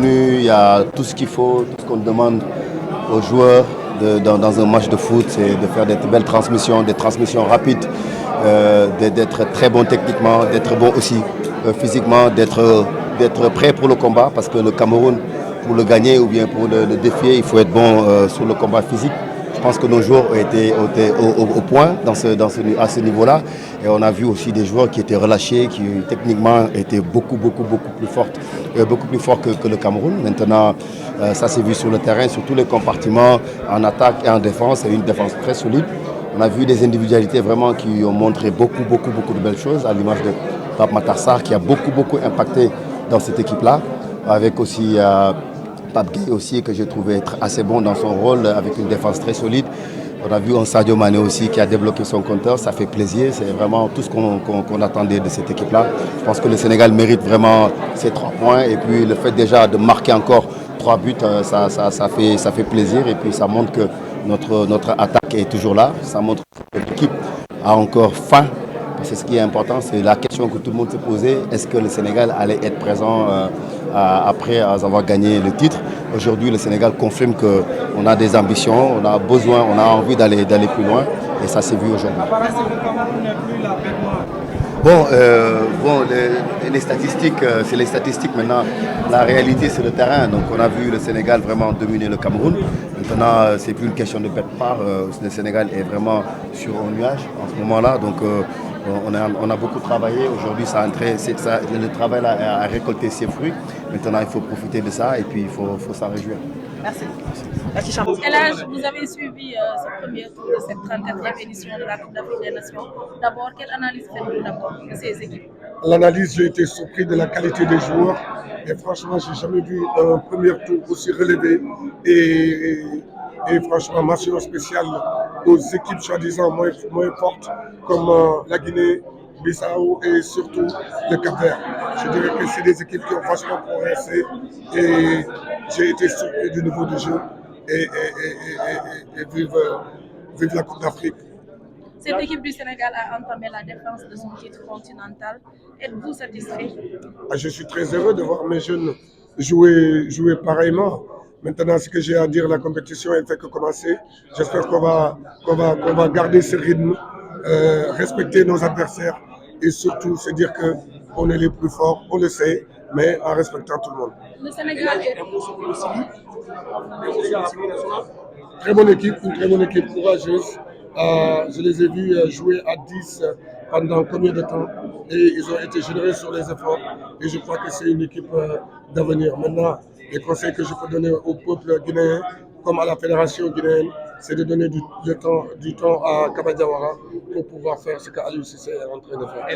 Il y a tout ce qu'il faut, tout ce qu'on demande aux joueurs dans un match de foot, c'est de faire des belles transmissions, des transmissions rapides, d'être très bon techniquement, d'être bon aussi physiquement, d'être prêt pour le combat, parce que le Cameroun, pour le gagner ou bien pour le défier, il faut être bon sur le combat physique. Je pense que nos joueurs étaient au point à ce niveau-là. Et on a vu aussi des joueurs qui étaient relâchés, qui techniquement étaient beaucoup plus forts que le Cameroun. Maintenant, ça s'est vu sur le terrain, sur tous les compartiments, en attaque et en défense. C'est une défense très solide. On a vu des individualités vraiment qui ont montré beaucoup de belles choses, à l'image de Pape Matar Sarr, qui a beaucoup impacté dans cette équipe-là, avec aussi Pape Gueye aussi, que j'ai trouvé être assez bon dans son rôle, avec une défense très solide. On a vu un Sadio Mané aussi qui a débloqué son compteur, ça fait plaisir, c'est vraiment tout ce qu'on attendait de cette équipe-là. Je pense que le Sénégal mérite vraiment ces 3 points, et puis le fait déjà de marquer encore 3 buts, ça fait plaisir, et puis ça montre que notre attaque est toujours là, ça montre que l'équipe a encore faim. C'est ce qui est important, c'est la question que tout le monde se posait, est-ce que le Sénégal allait être présent après avoir gagné le titre? Aujourd'hui, le Sénégal confirme qu'on a des ambitions, on a besoin, on a envie d'aller plus loin, et ça s'est vu aujourd'hui. Les statistiques, c'est les statistiques maintenant. La réalité, c'est le terrain. Donc, on a vu le Sénégal vraiment dominer le Cameroun. Maintenant, c'est plus une question de bête part. Le Sénégal est vraiment sur un nuage en ce moment-là. Donc, on a beaucoup travaillé. Aujourd'hui, le travail a récolté ses fruits. Maintenant, il faut profiter de ça et puis il faut s'en réjouir. Merci. Merci Chambre. Quel âge vous avez suivi ce premier tour de cette 34e édition de la Coupe d'Afrique des Nations? D'abord, quelle analyse faites-vous d'abord de ces équipes? L'analyse, j'ai été surpris de la qualité des joueurs. Et franchement, je n'ai jamais vu un premier tour aussi relevé. Et franchement, mention spéciale aux équipes soi-disant moins fortes, comme la Guinée, Bissau et surtout le Cap-Vert. Je dirais que c'est des équipes qui ont franchement progressé. Et j'ai été surpris du niveau de jeu. Et vive la Coupe d'Afrique. Cette équipe du Sénégal a entamé la défense de son titre continental. Êtes-vous satisfait? Je suis très heureux de voir mes jeunes jouer pareillement. Maintenant, ce que j'ai à dire, la compétition elle fait que commencer. J'espère qu'on va garder ce rythme, respecter nos adversaires et surtout se dire qu'on est les plus forts, on le sait, mais en respectant tout le monde. Le Sénégal est une très bonne équipe courageuse. Je les ai vus jouer à 10 pendant combien de temps et ils ont été généreux sur les efforts et je crois que c'est une équipe d'avenir. Maintenant, les conseils que je peux donner au peuple guinéen comme à la fédération guinéenne, c'est de donner du temps à Kaba Diawara pour pouvoir faire ce qu'Aliou Cissé est en train de faire.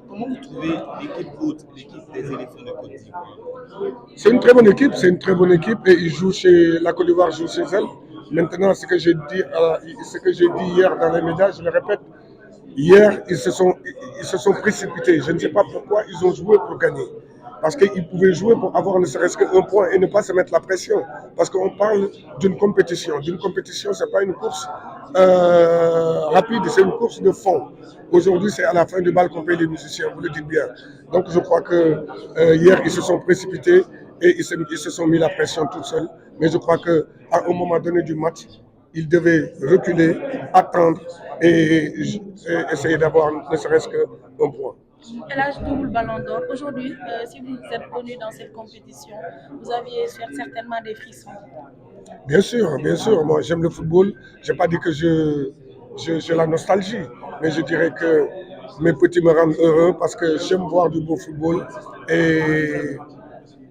Comment vous trouvez l'équipe des éléphants de Côte d'Ivoire? C'est une très bonne équipe et ils jouent la Côte d'Ivoire joue chez elle. Maintenant, ce que j'ai dit hier dans les médias, je le répète, hier, ils se sont précipités. Je ne sais pas pourquoi ils ont joué pour gagner. Parce qu'ils pouvaient jouer pour avoir ne serait-ce qu'un point et ne pas se mettre la pression. Parce qu'on parle d'une compétition. D'une compétition, ce n'est pas une course rapide, c'est une course de fond. Aujourd'hui, c'est à la fin du bal qu'on paye les musiciens, vous le dites bien. Donc je crois que hier, ils se sont précipités et ils se sont mis la pression tout seuls. Mais je crois qu'à un moment donné du match, ils devaient reculer, attendre et essayer d'avoir ne serait-ce qu'un point. Elle a double ballon d'or. Aujourd'hui, si vous êtes venu dans cette compétition, vous aviez certainement des frissons. Bien sûr. Moi, j'aime le football. Je n'ai pas dit que j'ai la nostalgie, mais je dirais que mes petits me rendent heureux parce que j'aime voir du beau football. Et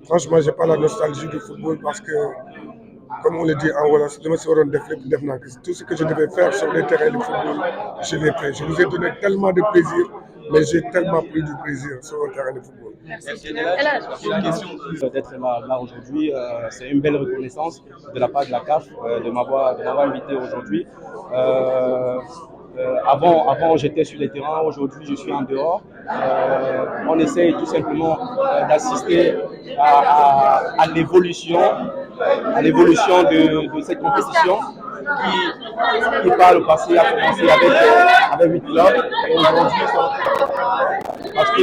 franchement, je n'ai pas la nostalgie du football parce que comme on le dit en Wolof, tout ce que je devais faire sur les terrains de football, je l'ai fait. Je vous ai donné tellement de plaisir, mais j'ai tellement pris du plaisir sur un terrain de football. Merci. Une question. D'être là aujourd'hui, c'est une belle reconnaissance de la part de la CAF de m'avoir invité aujourd'hui. Avant j'étais sur les terrains, aujourd'hui je suis en dehors. On essaye tout simplement d'assister à l'évolution de cette compétition qui par le passé a commencé avec 8 clubs et aujourd'hui parce que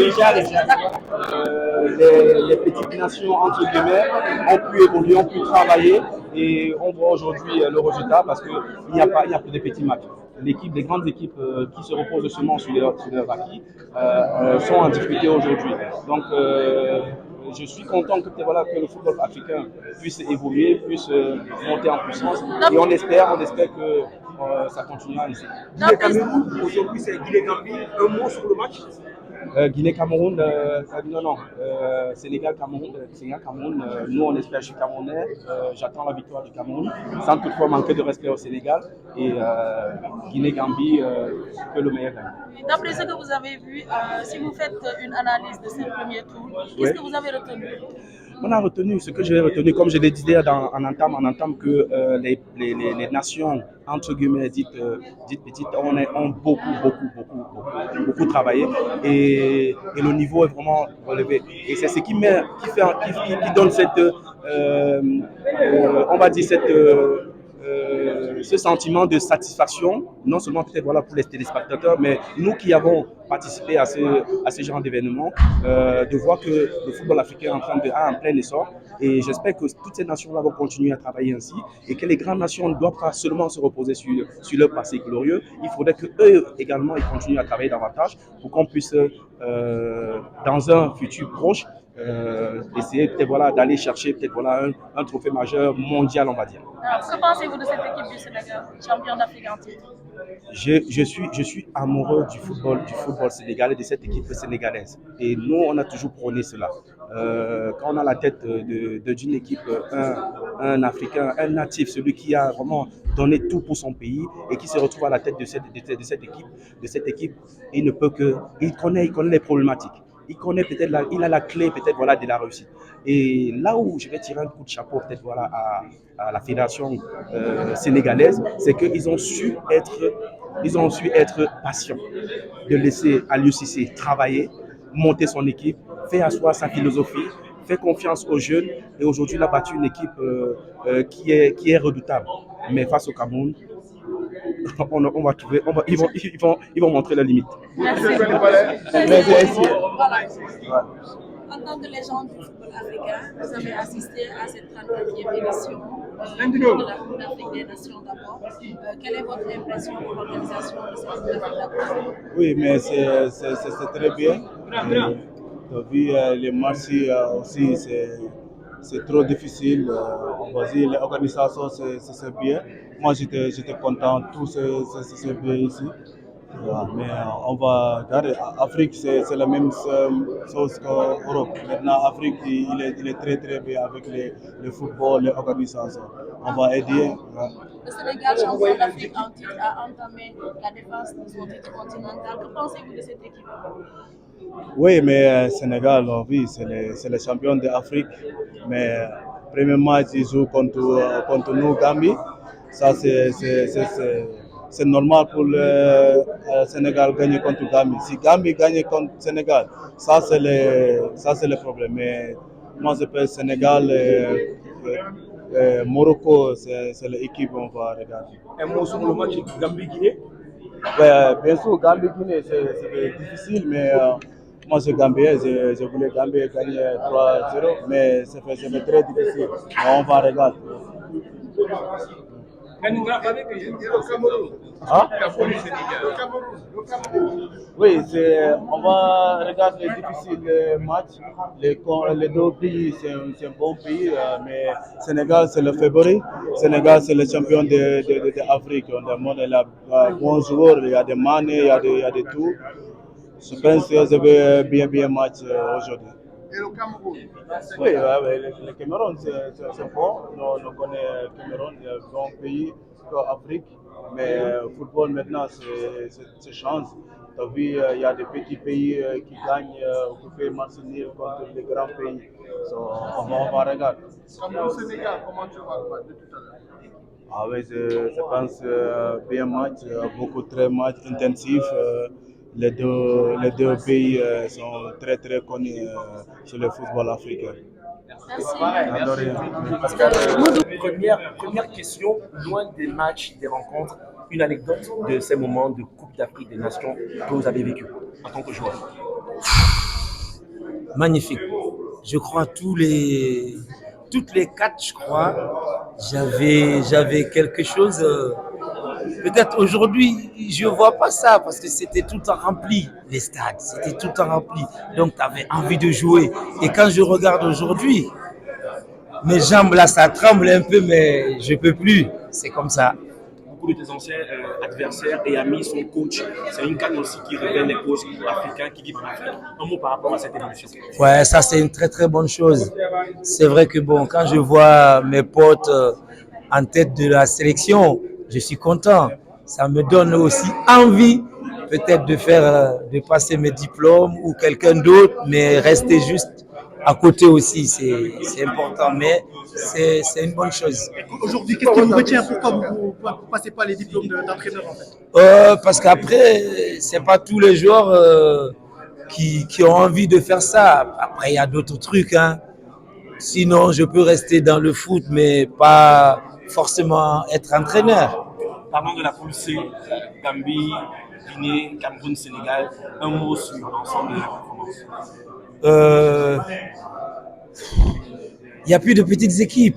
les petites nations entre guillemets ont pu évoluer, ont pu travailler et on voit aujourd'hui le résultat parce qu'il n'y a plus de petits matchs. Les grandes équipes qui se reposent seulement sur leurs acquis sont en difficulté aujourd'hui. Donc je suis content que le football africain puisse évoluer, puisse monter en puissance et on espère que ça continuera ici. Aujourd'hui, c'est Guinée-Gambie. Un mot sur le match? Guinée-Cameroun, Sénégal-Cameroun, nous on espère, je suis Camerounais, j'attends la victoire du Cameroun, sans toutefois manquer de respect au Sénégal, et Guinée-Gambie, que le meilleur gagne. D'après ce que vous avez vu, si vous faites une analyse de ce premier tour, qu'est-ce que vous avez retenu? On a retenu ce que j'ai retenu, comme je l'ai dit en entame que les nations entre guillemets dites petites ont beaucoup travaillé et le niveau est vraiment relevé. Et c'est ce qui donne cette on va dire ce sentiment de satisfaction, non seulement peut-être pour les téléspectateurs, mais nous qui avons participé à ce genre d'événement, de voir que le football africain est en plein essor. Et j'espère que toutes ces nations-là vont continuer à travailler ainsi et que les grandes nations ne doivent pas seulement se reposer sur leur passé glorieux. Il faudrait qu'eux également ils continuent à travailler davantage pour qu'on puisse, dans un futur proche, essayer peut-être d'aller chercher peut-être un trophée majeur mondial, on va dire. Alors, que pensez-vous de cette équipe du Sénégal, champion d'Afrique en titre? Je suis amoureux du football sénégalais, de cette équipe sénégalaise. Et nous, on a toujours prôné cela. Quand on a la tête d'une équipe, un Africain, un natif, celui qui a vraiment donné tout pour son pays et qui se retrouve à la tête de cette équipe, il ne peut que, il connaît les problématiques. Il a la clé peut-être de la réussite. Et là où je vais tirer un coup de chapeau peut-être à la fédération sénégalaise, c'est qu'ils ont su être patients, de laisser Aliou Cissé travailler, monter son équipe, faire asseoir sa philosophie, faire confiance aux jeunes. Et aujourd'hui, il a battu une équipe qui est redoutable. Mais face au Cameroun, ils vont montrer la limite. Merci. Merci. En tant que légende du football africain, vous avez assisté à cette 34e édition de la Coupe d'Afrique des Nations d'abord. Quelle est votre impression de l'organisation de cette Coupe d'Afrique d'abord? Oui, mais c'est très bien. Tu as vu les matchs aussi, c'est trop difficile. On va dire l'organisation, c'est bien. Moi, j'étais content, tout c'est bien ici. Mais on va regarder. Afrique, c'est la même chose qu'Europe. Maintenant, Afrique, il est très très bien avec le football, l'organisation. On va aider. Le Sénégal, champion d'Afrique en titre, a entamé la défense de son titre continental. Que pensez-vous de cette équipe? Oui, mais Sénégal, oui, c'est le champion d'Afrique. Mais premier match, ils jouent contre nous, Gambie. Ça, c'est normal pour le Sénégal gagner contre Gambie. Si Gambie gagne contre Sénégal, ça c'est le problème. Mais moi je pense Sénégal, Morocco, c'est l'équipe qu'on va regarder. Un mot sur le match Gambie-Guinée? Bien sûr, Gambie-Guinée, c'est difficile, mais moi je suis Gambien, je voulais Gambie gagner 3-0, mais c'est très difficile. Mais on va regarder. Hein? Oui, on va regarder les difficiles matchs. Les deux pays, c'est un bon pays, mais Sénégal, c'est le favori. Sénégal, c'est le champion d'Afrique. On demande bons joueurs, il y a des Mané, il y a de tout. Je pense que je vais bien match aujourd'hui. Et le Cameroun? Oui, le Cameroun, c'est bon. Nous connaissons le Cameroun, c'est un bon pays comme l'Afrique. Mais le football maintenant, ça change. Tu as vu, il y a des petits pays qui gagnent, qui peuvent match nul contre les grands pays. On va regarder. Cameroun-Sénégal, comment tu vas le match de tout à l'heure? Ah oui, je pense bien match, beaucoup très match intensif. Les deux pays sont très très connus sur le football africain. Première question, loin des matchs, des rencontres, une anecdote de ces moments de Coupe d'Afrique des Nations que vous avez vécu en tant que joueur. Magnifique. Je crois toutes les quatre, je crois, j'avais quelque chose. Peut-être aujourd'hui, je vois pas ça parce que c'était tout le temps rempli, les stades, c'était tout le temps rempli. Donc, tu avais envie de jouer. Et quand je regarde aujourd'hui, mes jambes là, ça tremble un peu, mais je peux plus. C'est comme ça. Beaucoup de tes anciens adversaires et amis sont coachs. C'est une canne aussi qui révèle les coachs africains qui vivent en Afrique. Un mot par rapport à cette évolution. Ouais, ça c'est une très très bonne chose. C'est vrai que bon, quand je vois mes potes en tête de la sélection, je suis content. Ça me donne aussi envie peut-être de passer mes diplômes ou quelqu'un d'autre, mais rester juste à côté aussi, c'est important, mais c'est une bonne chose. Aujourd'hui, qu'est-ce qui vous retient? Pourquoi vous ne passez pas les diplômes d'entraîneur en fait? Parce qu'après, c'est pas tous les joueurs qui ont envie de faire ça. Après, il y a d'autres trucs. Hein. Sinon, je peux rester dans le foot, mais pas forcément être entraîneur. Parlons de la poule C, Gambie, Guinée, Cameroun, Sénégal. Un mot sur l'ensemble de la performance. Il n'y a plus de petites équipes.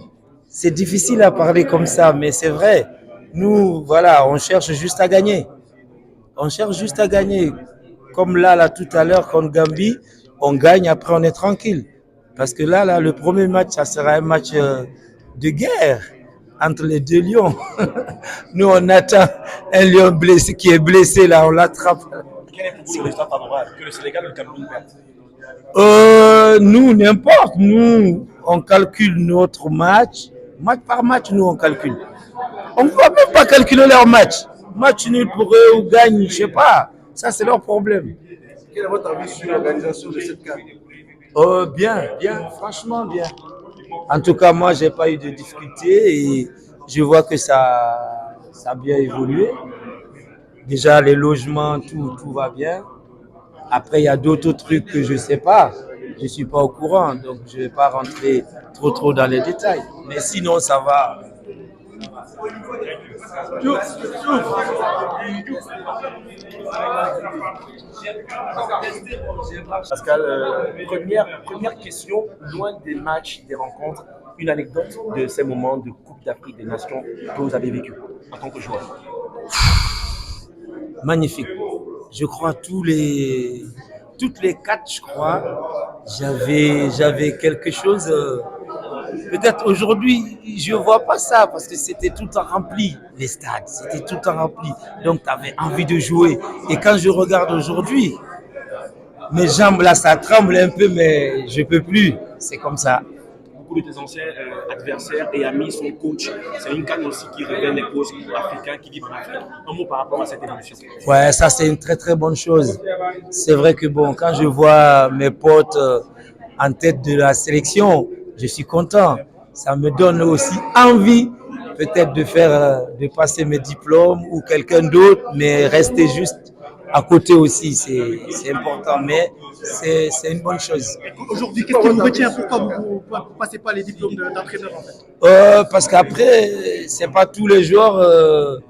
C'est difficile à parler comme ça, mais c'est vrai. Nous, voilà, on cherche juste à gagner. On cherche juste à gagner. Comme là tout à l'heure, contre Gambie, on gagne, après on est tranquille. Parce que là, le premier match, ça sera un match de guerre entre les deux lions. Nous, on attend un lion blessé qui est blessé, là, on l'attrape. Quel est pour vous le résultat favorable? Que le Sénégal ou le Cameroun perdent? Nous, n'importe. Nous, on calcule notre match. Match par match, nous, on calcule. On ne va même pas calculer leur match. Match nul pour eux ou gagne, je ne sais pas. Ça, c'est leur problème. Quel est votre avis sur l'organisation de cette CAN? Bien, franchement bien. En tout cas, moi, je n'ai pas eu de difficultés et je vois que ça a bien évolué. Déjà, les logements, tout va bien. Après, il y a d'autres trucs que je ne sais pas. Je ne suis pas au courant, donc je ne vais pas rentrer trop dans les détails. Mais sinon, ça va. Pascal, première question, loin des matchs, des rencontres, une anecdote de ces moments de Coupe d'Afrique des Nations que vous avez vécu en tant que joueur. Magnifique. Je crois toutes les quatre, je crois, j'avais quelque chose. Peut-être aujourd'hui, je ne vois pas ça parce que c'était tout le temps rempli, les stades, c'était tout le temps rempli. Donc, tu avais envie de jouer. Et quand je regarde aujourd'hui, mes jambes là, ça tremble un peu, mais je ne peux plus. C'est comme ça. Beaucoup de tes anciens adversaires et amis sont coachs. C'est une canne aussi qui révèle les coachs africains qui vivent en Afrique. Un mot par rapport à cette évolution. Ouais, ça c'est une très très bonne chose. C'est vrai que bon, quand je vois mes potes en tête de la sélection, je suis content. Ça me donne aussi envie peut-être de passer mes diplômes ou quelqu'un d'autre, mais rester juste à côté aussi, c'est important, mais c'est une bonne chose. Aujourd'hui, qu'est-ce qui vous retient? Pourquoi vous ne passez pas les diplômes d'entraîneur en fait? Parce qu'après, c'est pas tous les joueurs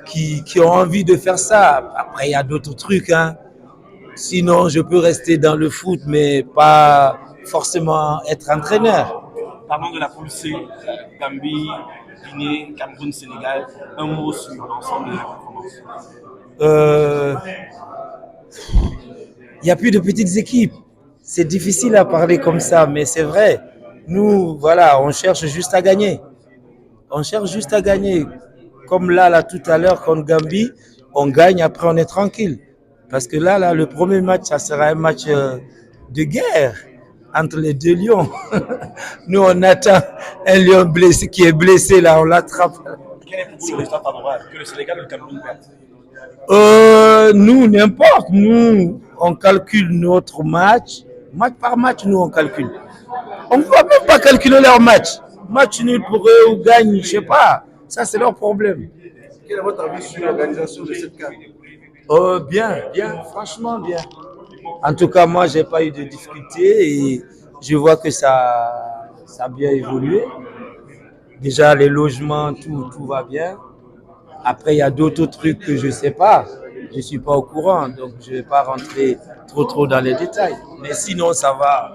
qui ont envie de faire ça. Après, il y a d'autres trucs. Hein. Sinon, je peux rester dans le foot, mais pas forcément être entraîneur. Parlons de la poule C, Gambie, Guinée, Cameroun, Sénégal. Un mot sur l'ensemble de la performance. Il n'y a plus de petites équipes. C'est difficile à parler comme ça, mais c'est vrai. Nous, voilà, on cherche juste à gagner. On cherche juste à gagner. Comme là tout à l'heure, contre Gambie, on gagne, après on est tranquille. Parce que là, le premier match, ça sera un match de guerre entre les deux lions. Nous, on attend un lion blessé, qui est blessé, là, on l'attrape. Quel est pour vous le résultat favorable? Que le Sénégal ou le Cameroun perdent? Nous, n'importe. Nous, on calcule notre match. Match par match, nous, on calcule. On ne va même pas calculer leur match. Match nul pour eux ou gagne, je ne sais pas. Ça, c'est leur problème. Quel est votre avis sur l'organisation de cette CAN? Bien, franchement bien. En tout cas, moi, j'ai pas eu de difficultés et je vois que ça a bien évolué. Déjà, les logements, tout va bien. Après, il y a d'autres trucs que je sais pas. Je suis pas au courant, donc je vais pas rentrer trop dans les détails. Mais sinon, ça va.